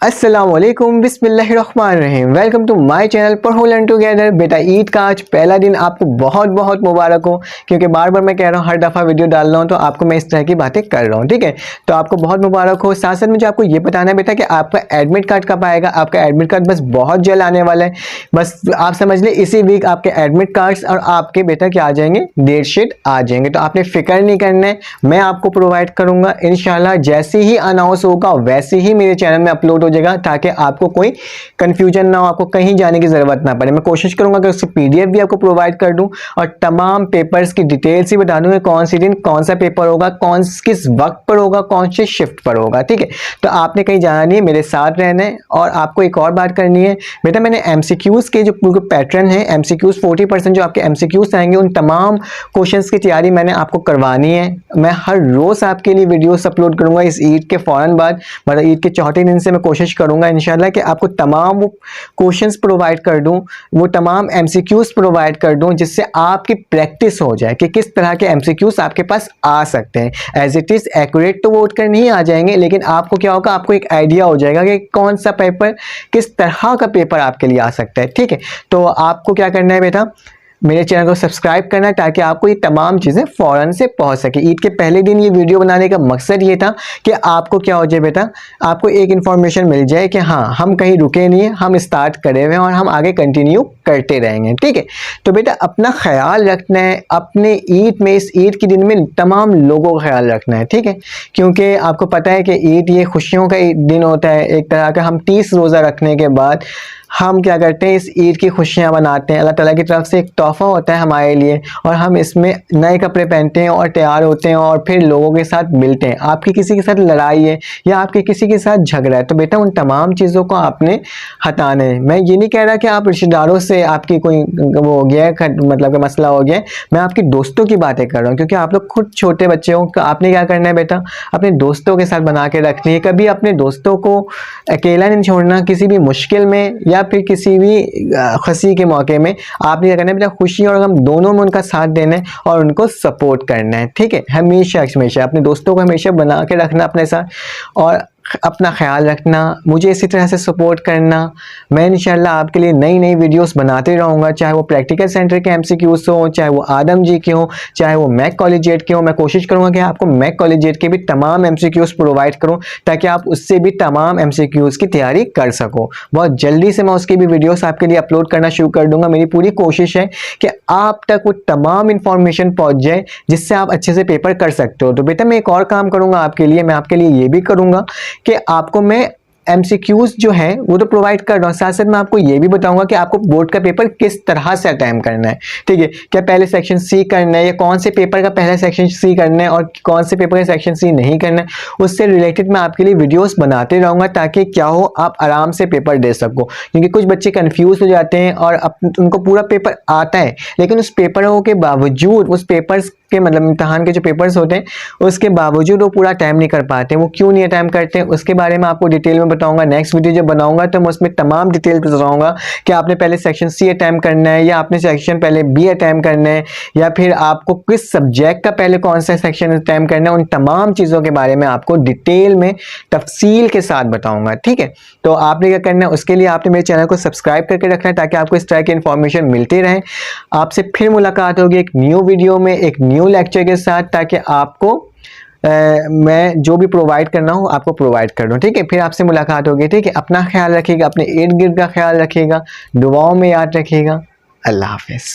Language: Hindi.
अस्सलामुअलैकुम बिस्मिल्लाहिर्रहमानिर्रहीम। वेलकम टू माय चैनल पढ़ो लर्न टुगेदर। बेटा ईद का आज पहला दिन आपको बहुत बहुत मुबारक हो, क्योंकि बार बार मैं कह रहा हूँ, हर दफ़ा वीडियो डाल रहा हूँ तो आपको मैं इस तरह की बातें कर रहा हूँ, ठीक है। तो आपको बहुत मुबारक हो। साथ साथ मुझे आपको ये बताना है बेटा कि आपका एडमिट कार्ड कब आएगा। आपका एडमिट कार्ड बस बहुत जल्द आने वाला है। बस आप समझ लें इसी वीक आपके एडमिट कार्ड्स और आपके बेटा क्या आ जाएंगे, डेट शीट आ जाएंगे। तो आपने फिक्र नहीं करना है, मैं आपको प्रोवाइड करूँगा इंशाल्लाह। जैसे ही अनाउंस होगा वैसे ही मेरे चैनल में अपलोड हो जाएगा, ताकि आपको कोई कंफ्यूजन ना हो, आपको कहीं जाने की जरूरत ना पड़े। मैं कोशिश करूंगा कि उसकी पीडीएफ भी आपको प्रोवाइड कर दूं और तमाम पेपर्स की डिटेल्स ही बता दूंगा, कौन सी दिन कौन सा पेपर होगा, कौन किस वक्त पर होगा, कौन सी शिफ्ट पर होगा, ठीक है। तो आपने कहीं जाना नहीं है, मेरे साथ रहना है। और आपको एक और बात करनी है बेटा, मैंने एमसीक्यूज के जो पूरे पैटर्न है, एमसीक्यूज 40% जो आपके एमसीक्यूज आएंगे, उन तमाम क्वेश्चंस की तैयारी मैंने आपको करवानी है। मैं हर रोज आपके लिए वीडियोस अपलोड करूंगा इस ईद के फौरन बाद, मतलब ईद के चौथे दिन से मैं कोशिश करूंगा इंशाल्लाह कि आपको तमाम वो क्वेश्चंस प्रोवाइड कर दूं, वो तमाम एमसीक्यूज प्रोवाइड कर दूं, जिससे आपकी प्रैक्टिस हो जाए कि किस तरह के एमसीक्यूज आपके पास आ सकते हैं। एज इट इज एक्यूरेट तो वोट कर नहीं आ जाएंगे, लेकिन आपको क्या होगा, आपको एक आइडिया हो जाएगा कि कौन सा पेपर, किस तरह का पेपर आपके लिए आ सकता है, ठीक है। तो आपको क्या करना है बेटा, मेरे चैनल को सब्सक्राइब करना है, ताकि आपको ये तमाम चीज़ें फ़ौरन से पहुंच सके। ईद के पहले दिन ये वीडियो बनाने का मकसद ये था कि आपको क्या हो जाए बेटा, आपको एक इन्फॉर्मेशन मिल जाए कि हाँ, हम कहीं रुके नहीं हैं, हम स्टार्ट करे हुए हैं और हम आगे कंटिन्यू करते रहेंगे, ठीक है। तो बेटा अपना ख्याल रखना है, अपने ईद में, इस ईद के दिन में तमाम लोगों का ख्याल रखना है, ठीक है। क्योंकि आपको पता है कि ईद ये खुशियों का दिन होता है एक तरह का। हम 30 रोज़ा रखने के बाद हम क्या करते हैं, इस ईद की खुशियां मनाते हैं। अल्लाह ताला की तरफ से एक तोहफा होता है हमारे लिए, और हम इसमें नए कपड़े पहनते हैं और तैयार होते हैं और फिर लोगों के साथ मिलते हैं। आपकी किसी के साथ लड़ाई है या आपके किसी के साथ झगड़ा है, तो बेटा उन तमाम चीज़ों को आपने हटाना है। मैं ये नहीं कह रहा कि आप रिश्तेदारों से आपकी कोई वो हो गया है, मतलब कि मसला हो गया है। मैं आपकी दोस्तों की बातें कर रहा हूँ, क्योंकि आप लोग खुद छोटे बच्चे हो। आपने क्या करना है बेटा, अपने दोस्तों के साथ बना के रखनी है। कभी अपने दोस्तों को अकेला नहीं छोड़ना, किसी भी मुश्किल में या फिर किसी भी खुशी के मौके में आपने क्या करना है बेटा, खुशी और गम दोनों में उनका साथ देना है और उनको सपोर्ट करना है, ठीक है। हमेशा हमेशा अपने दोस्तों को हमेशा बना के रखना अपने साथ, और अपना ख्याल रखना, मुझे इसी तरह से सपोर्ट करना। मैं इंशाल्लाह आपके लिए नई नई वीडियोस बनाते रहूँगा, चाहे वो प्रैक्टिकल सेंटर के एमसीक्यूज हो, चाहे वो आदम जी के हो, चाहे वो मैक कॉलेजिएट के हो। मैं कोशिश करूँगा कि आपको मैक कॉलेजिएट के भी तमाम एमसीक्यूज प्रोवाइड करूँ, ताकि आप उससे भी तमाम एमसीक्यूज की तैयारी कर सको। बहुत जल्दी से मैं उसकी भी वीडियोस आपके लिए अपलोड करना शुरू कर दूंगा। मेरी पूरी कोशिश है कि आप तक वो तमाम इंफॉर्मेशन पहुँच जाए, जिससे आप अच्छे से पेपर कर सकते हो। तो बेटा मैं एक और काम करूँगा आपके लिए, मैं आपके लिए ये भी करूँगा कि आपको मैं एमसीक्यूज जो है वो तो प्रोवाइड कर रहा हूँ, साथ साथ मैं आपको ये भी बताऊंगा कि आपको बोर्ड का पेपर किस तरह से अटेम्प्ट करना है, ठीक है। क्या पहले सेक्शन सी करना है, या कौन से पेपर का पहला सेक्शन सी करना है और कौन से पेपर का सेक्शन सी नहीं करना है, उससे रिलेटेड मैं आपके लिए वीडियोस बनाते रहूँगा, ताकि क्या हो, आप आराम से पेपर दे सको। क्योंकि कुछ बच्चे कन्फ्यूज हो जाते हैं और उनको पूरा पेपर आता है, लेकिन उस पेपरों के बावजूद, उस पेपर्स के मतलब इम्तहान के जो पेपर्स होते हैं उसके बावजूद वो पूरा टाइम नहीं कर पाते। वो क्यों नहीं अटैम्प्ट करते हैं, उसके बारे में आपको डिटेल में बताऊंगा। नेक्स्ट वीडियो जब बनाऊंगा तो मैं उसमें तमाम डिटेल बताऊंगा कि आपने पहले सेक्शन सी अटैम्प्ट करना है, या आपने सेक्शन पहले बी अटैम्प्ट करना है, या फिर आपको किस सब्जेक्ट का पहले कौन सा सेक्शन अटैम्प्ट करना है। उन तमाम चीज़ों के बारे में आपको डिटेल में तफसील के साथ बताऊंगा, ठीक है। तो आपने क्या करना है, उसके लिए आपने मेरे चैनल को सब्सक्राइब करके रखना है, ताकि आपको इस तरह की इंफॉर्मेशन मिलती रहे। आपसे फिर मुलाकात होगी एक न्यू वीडियो में, एक न्यू लेक्चर के साथ, ताकि आपको मैं जो भी प्रोवाइड करना हो आपको प्रोवाइड कर दूं, ठीक है। फिर आपसे मुलाकात होगी, ठीक है। अपना ख्याल रखिएगा, अपने इर्द गिर्द का ख्याल रखिएगा, दुआओं में याद रखिएगा। अल्लाह हाफिज़।